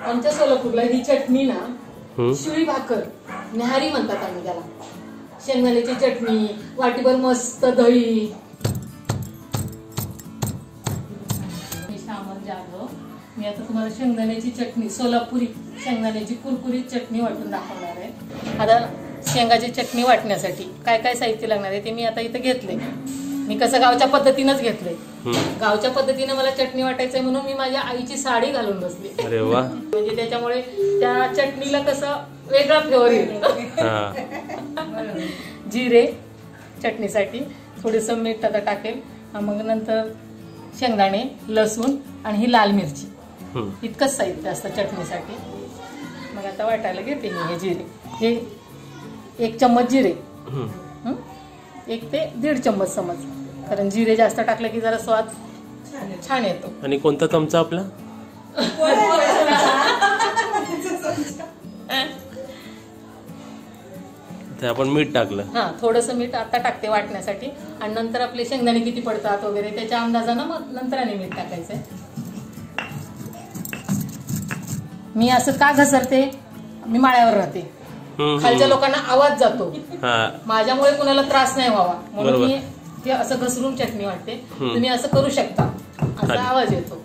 आमच्या सोलापूरला ही चटणी ना शिळी भाकर न्याहारी म्हणतात आम्ही त्याला. शेंगदाण्याची चटणी, वाटीभर मस्त दही. मी आता तुम्हाला शेंगदाण्याची चटणी, सोलापुरी शेंगदाण्याची कुरकुरीत चटणी वाटून दाखवणार आहे. आता शेंगाची चटणी वाटण्यासाठी काय काय साहित्य लागणार आहे ते मी आता इथं घेतले. मी कसं गावच्या पद्धतीनंच घेतलंय. गावच्या पद्धतीनं मला चटणी वाटायचंय म्हणून मी माझ्या आईची साडी घालून बसली. अरे वा. म्हणजे त्याच्यामुळे त्या चटणीला कसं वेगळा फ्लेवर येईल. जिरे चटणीसाठी थोडंसं मीठ आता टाकेल. मग नंतर शेंगदाणे, लसूण आणि ही लाल मिरची, इतकंच साहित्य असतं चटणीसाठी. मग आता वाटायला घेते मी हे जिरे. हे 1 चम्मच जिरे, 1 ते 1.5 चम्मच समज, कारण जिरे जास्त टाकलं की जरा स्वाद छान येतो. आणि कोणता चमचा आपला? ते आपण मीठ टाकलं. हा, थोडंसं मीठ आता टाकते वाटण्यासाठी. आणि नंतर आपले शेंगदाणे किती पडतात वगैरे त्याच्या अंदाजानं मग नंतराने मीठ टाकायचंय. मी असं का घसरते, मी माळ्यावर राहते, खालच्या लोकांना आवाज जातो, माझ्यामुळे कुणाला त्रास नाही व्हावा म्हणून मी ते असं घसरून चटणी वाटते. तुम्ही असं करू शकता, असा आवाज येतो.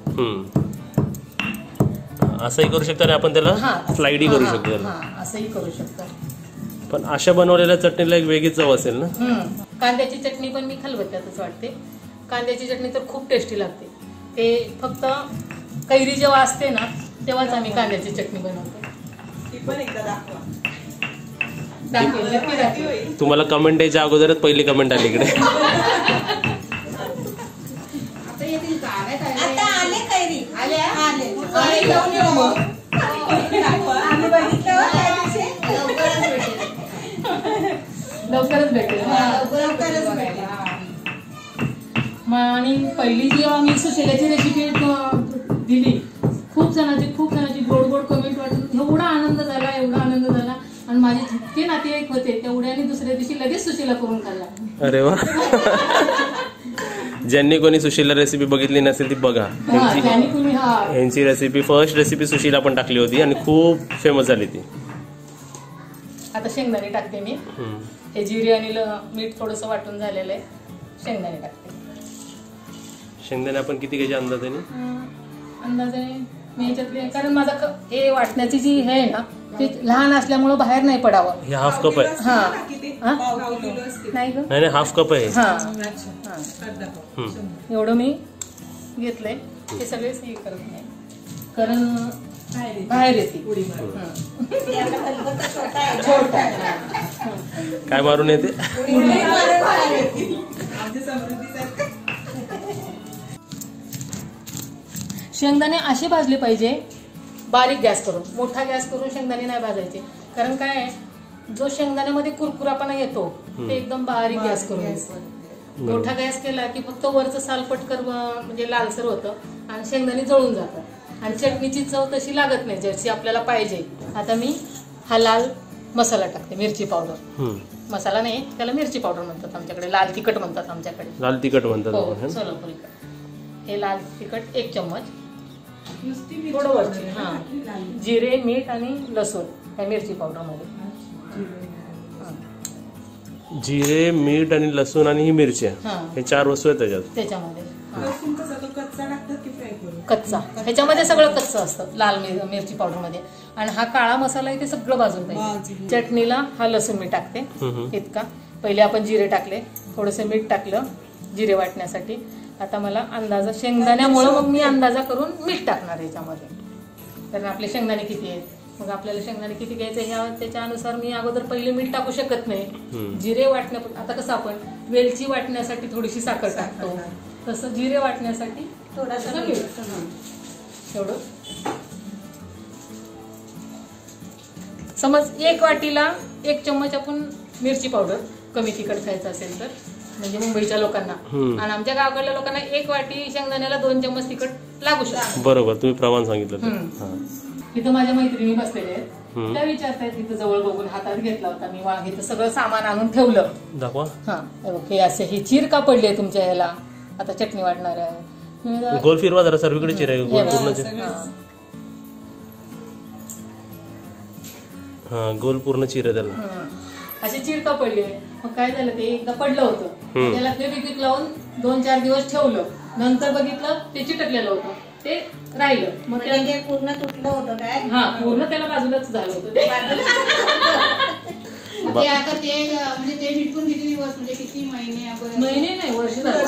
असंही करू शकता आणि आपण त्याला स्लाइडही करू शकतो. असंही करू शकता. पण अशा बनवलेल्या चटणीला एक वेगळी चव असेल ना. कांद्याची चटणी पण मी खलबत्त्यातच वाटते. कांद्याची चटणी तर खूप टेस्टी लागते. ते फक्त कैरी जेव्हा असते ना तेव्हाच आम्ही कांद्याची चटणी बनवतो. तुम्हाला कमेंट द्यायच्या अगोदरच पहिली कमेंट आली इकडे. लवकरच भेटेल. आणि पहिली जेव्हा मी सुशेल्याची रेसिपी दिली, खूप जणांची गोड गोड कमेंट वाटून एवढा आनंद झाला आणि माझे जितके नातेवाईक होते तेवढ्याने दुसऱ्या दिवशी लगेच सुशीला करून खाल्ला. अरे वा. ज्यांनी कोणी सुशीला रेसिपी बघितली नसेल ती बघा. यांची रेसिपी, फर्स्ट रेसिपी सुशीला पण टाकली होती आणि खूप फेमस झाली ती. आता शेंगदाणे टाकते मी. हे जिरे आणि मीठ थोडंसं वाटून झालेलं आहे. शेंगदाणे टाकते. शेंगदाणे आपण किती घ्यायचे अंदाजाने? मी याच्यातले, कारण माझा हे वाटण्याची जी हे आहे ना ते लहान असल्यामुळे बाहेर नाही पडावं. हे हाफ कप आहे. नाही हाफ कप आहे. एवढं मी घेतलंय. हे सगळे हे करत नाही कारण बाहेर येते. काय मारून येते? शेंगदाणे असे भाजले पाहिजे बारीक गॅस करून. मोठा गॅस करून शेंगदाणे नाही भाजायचे, कारण काय आहे, जो शेंगदाण्यामध्ये कुरकुरापणा येतो ते एकदम बारीक गॅस करून. मोठा गॅस केला की फक्त वरचं साल पटकर म्हणजे लालसर होतं आणि शेंगदाणे जळून जातात आणि चटणीची चव तशी लागत नाही जशी आपल्याला पाहिजे. आता मी हा लाल मसाला टाकते, मिरची पावडर. मसाला नाही, त्याला मिरची पावडर म्हणतात आमच्याकडे, लाल तिखट म्हणतात आमच्याकडे. लाल तिखट म्हणतात सोलापुरी. हे लाल तिखट 1 चम्मच. थोडं वरची. जिरे, मीठ आणि लसूण या मिरची पावडर मध्ये. जिरे, मीठ आणि लसूण आणि ही मिरची, हे 4 वस्तू आहेत त्याच्यामध्ये. कच्चा, ह्याच्यामध्ये सगळं कच्चं असतं लाल मिरची पावडर मध्ये. आणि हा काळा मसाला आहे ते सगळं भाजून पाहिजे. चटणीला हा लसूण मी टाकते इतका. पहिले आपण जिरे टाकले, थोडंसं मीठ टाकलं जिरे वाटण्यासाठी. आता मला अंदाजा शेंगदाण्यामुळे मग मी अंदाजा करून मीठ टाकणार याच्यामध्ये, कारण आपले शेंगदाणे किती आहेत. मग आपल्याला शेंगदाणे किती घ्यायचे ह्या त्याच्यानुसार मी अगोदर पहिले मीठ टाकू शकत नाही. जिरे वाटण्या, आता कसं आपण वेलची वाटण्यासाठी थोडीशी साखर टाकतो, तसं जिरे वाटण्यासाठी थोडासा मीठ. एवढं समज 1 वाटीला 1 चम्मच आपण मिरची पावडर, कमी तिखट खायचं असेल तर, म्हणजे मुंबईच्या लोकांना. आणि आमच्या गावाकडल्या लोकांना 1 वाटी शेंगदाण्याला 2 चम्मच तिखट लागू शकतो. बरोबर, तुम्ही प्रमाण सांगितलं. इथं माझ्या मैत्रिणी बसलेल्या आहेत, त्या विचारतायत. इथं जवळ बघून हातात घेतला होता मी, इथं सगळं सामान आणून ठेवलं. दाखवा. हे असे ही चीर का पडली आहे तुमच्या ह्याला, आता चटणी वाढणार आहे. गोल फिरवा जरा, सर्वीकडे चिरा. हा गोल पूर्ण चिरे त्याला. अशी चिरका पडली. मग काय झालं ते एकदा पडलं होतं, त्याला फेविक्विक लावून 2-4 दिवस ठेवलं. नंतर बघितलं ते चिटकलेलं होतं, ते राहिलं. मग ते पूर्ण तुटलं होतं काय? हा पूर्ण त्याला बाजूलाच झालं होतं ते. ते आता ते म्हणजे ते विकून किती दिवस म्हणजे किती महिने? महिने नाही, वर्ष झालं.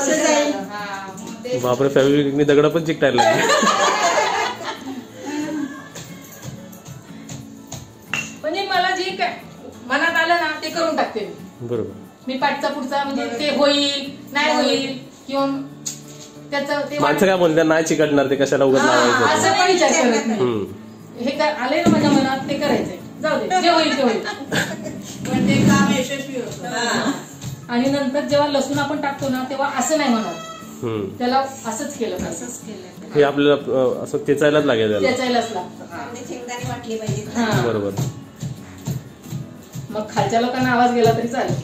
बापरे, फेविक्विकने दगड पण चिकटायला लागले. म्हणजे मला जे काय मनात आलं ना ते करून टाकते मी. बरोबर. मी पाठचा पुढचा म्हणजे ते होईल नाही होईल किंवा त्याचं ते माणसं काय म्हणतात नाही चिकटणार ते कशाला उगाच लावायचं. असं नाही विचार करत नाही. हे आलंय ना माझ्या मनात ते करायचंय, जाऊ दे जे होईल ते होईल. पण ते काम यशस्वी होतं. आणि नंतर जेव्हा लसूण आपण टाकतो ना तेव्हा असं नाही म्हणत, त्याला असंच केलं असंच केलं. हे आपल्याला असं तेचायलाच लागेल त्याला. त्याचायलाच लागतं. आपले शेंगदाणे वाटले पाहिजे. बरोबर. मग खालच्या लोकांना आवाज गेला तरी चालेल.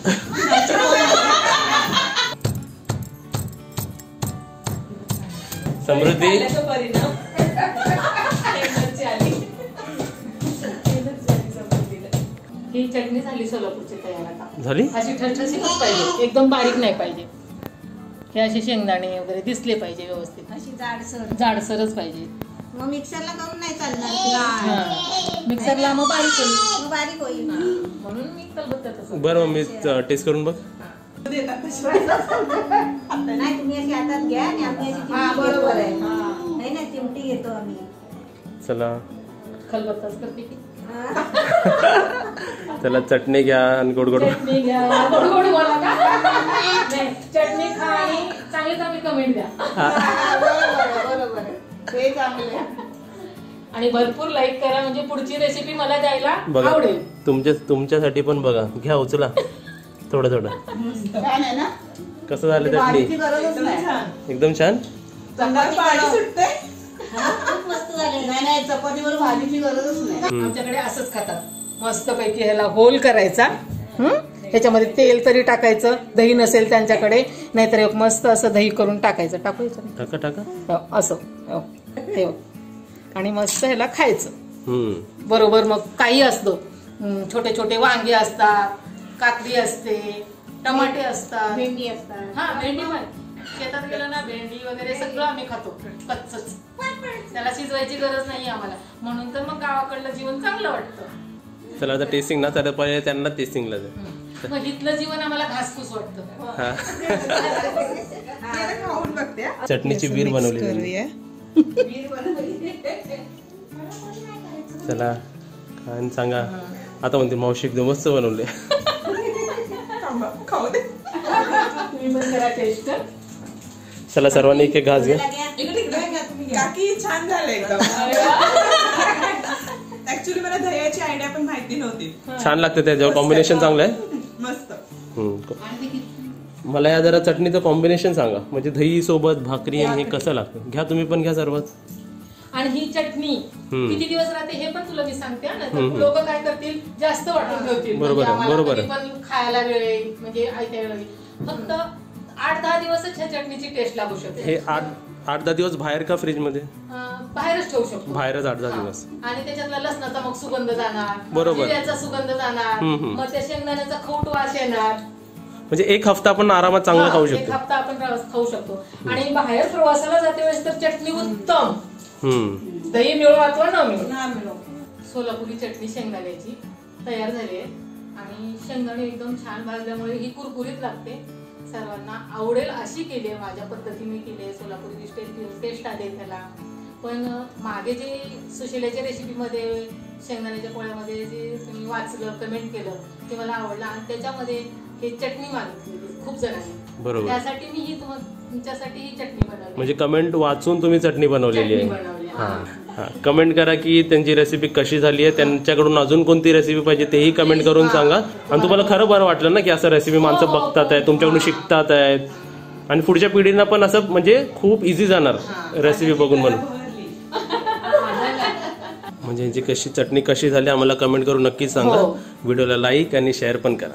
समृद्धी ही चटणी झाली सोलापूरची तयार. आता झाली. अशी ठसठशीतच पाहिजे, एकदम बारीक नाही पाहिजे. हे असे शेंगदाणे वगैरे दिसले पाहिजे व्यवस्थित, अशी जाडसर जाडसरच पाहिजे. मग मिक्सरला करून नाही चालणार. मिक्सरला मग बारीक होईल. मग बारीक होईल. म्हणून मी तसं. बरं, मग मी टेस्ट करून बघ. नाही तुम्ही अशी हातात घ्या आणि आम्ही अशी बरोबर आहे. नाही नाही चिमटी घेतो आम्ही. चला खलबत्ताच करते की. चला चटणी घ्या आणि गोड गोड. चटणी घ्या, गोड गोड बोला का? नाही, चटणी खा आणि चांगली चांगली कमेंट द्या. बरोबर ते चांगलं. आणि भरपूर लाईक करा म्हणजे पुढची रेसिपी मला द्यायला बघा. आवडेल. तुमच्यासाठी पण बघा, घ्या उचला थोडं थोडं. छान आहे ना? कसं झालं चटणी? गरजच नाही. एकदम छान. पाणी सुटते. खूप मस्त झाले. नाही चपातीवर भाजीची गरजच नाही. आमच्याकडे असंच खातात मस्त पैकी. ह्याला होल करायचा, त्याच्यामध्ये तेल तरी टाकायचं. दही नसेल त्यांच्याकडे, नाहीतर एक मस्त असं दही करून टाकायचं. टाका टाका असं हे आणि मस्त ह्याला खायचं. बरोबर. मग काही असतो, छोटे छोटे वांगे असतात, काकडी असते, टमाटे असतात, भेंडी असतात. हा भेंडी पण शेतात गेलं ना, भेंडी वगैरे सगळं आम्ही खातो कच्चच. त्याला शिजवायची गरज नाही आम्हाला, म्हणून तर मग गावाकडलं जीवन चांगलं वाटतं. चला आता टेस्टिंग ना, तर पहिले त्यांना टेस्टिंगला जाऊ. मग इथलं जीवन आम्हाला घासपूस वाटतं. खाऊन बघते. चटणीची वीर बनवली. चला आणि सांगा. आता म्हणते मावशी एकदम मस्त बनवले. खाऊ दे. तुम्ही पण करा टेस्ट. चला सर्वांनी एक एक घास घ्या. काकी छान झालं एकदम. ऍक्च्युली मला दह्याची आयडिया पण माहिती नव्हती. छान लागते त्याच्यावर कॉम्बिनेशन चांगलं आहे. मस्त. मला या जरा चटणीचं कॉम्बिनेशन सांगा, म्हणजे दही सोबत भाकरी आणि हे कसं लागतं. घ्या तुम्ही पण घ्या सर्वात. आणि ही चटणी किती दिवस राहते हे पण तुला मी सांगते ना. लोक काय करतील, जास्त वाटून ठेवतील. बरोबर आहे, बरोबर आहे. पण खायला वेळ म्हणजे आयत्या वेळी फक्त 8-10 दिवसच ह्या चटणीची टेस्ट लागू शकते. हे 8-10 दिवस बाहेर का फ्रीज मध्ये? बाहेरच ठेवू शकतो. बाहेरच 8-10 दिवस. आणि त्याच्यातला लसणाचा मग सुगंध जाणार, बरोबर. जिऱ्याचा सुगंध जाणार, मग त्या शेंगदाण्याचा खवट वास येणार. म्हणजे एक हफ्ता आपण आरामात चांगलं खाऊ शकतो. एक हफ्ता आपण खाऊ शकतो. आणि बाहेर प्रवासाला जाते वेळेस तर चटणी उत्तम. दही मिळो अथवा न मिळो. सोलापुरी चटणी शेंगदाण्याची तयार झाली आहे. आणि शेंगदाणे एकदम छान भाजल्यामुळे ही कुरकुरीत लागते. सर्वांना आवडेल अशी केली आहे, माझ्या पद्धतीने केली आहे. सोलापुरी टेस्ट आले त्याला. पण मागे जे सुशिलाच्या रेसिपीमध्ये शेंगदाण्याच्या पोळ्यामध्ये जे तुम्ही वाचलं, कमेंट केलं ते मला आवडलं. आणि त्याच्यामध्ये हे चटणी मागितली खूप जणांनी. बरोबर. त्यासाठी मी ही तुमच्यासाठी ही चटणी बनवली. म्हणजे कमेंट वाचून तुम्ही चटणी बनवलेली आहे. हा, कमेंट करा की त्यांची रेसिपी कशी झाली आहे. त्यांच्याकडून अजून कोणती रेसिपी पाहिजे तेही कमेंट करून सांगा. आणि तुम्हाला खरं बरं वाटलं ना की असं रेसिपी माणसं बघतात आहेत, तुमच्याकडून शिकतात आहेत, आणि पुढच्या पिढींना पण असं म्हणजे खूप इझी जाणार रेसिपी बघून बनवून. म्हणजे यांची कशी चटणी कशी झाली आम्हाला कमेंट करून नक्की सांगा. व्हिडिओला लाईक आणि शेअर पण करा.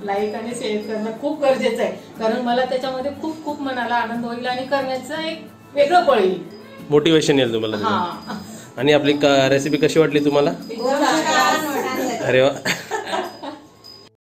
लाईक आणि शेअर करणं खूप गरजेचं आहे, कारण मला त्याच्यामध्ये खूप खूप मनाला आनंद होईल आणि करण्याचं एक वेगळं बळ येईल, मोटिवेशन येईल तुम्हाला. आणि आपली रेसिपी कशी वाटली तुम्हाला? अरे वा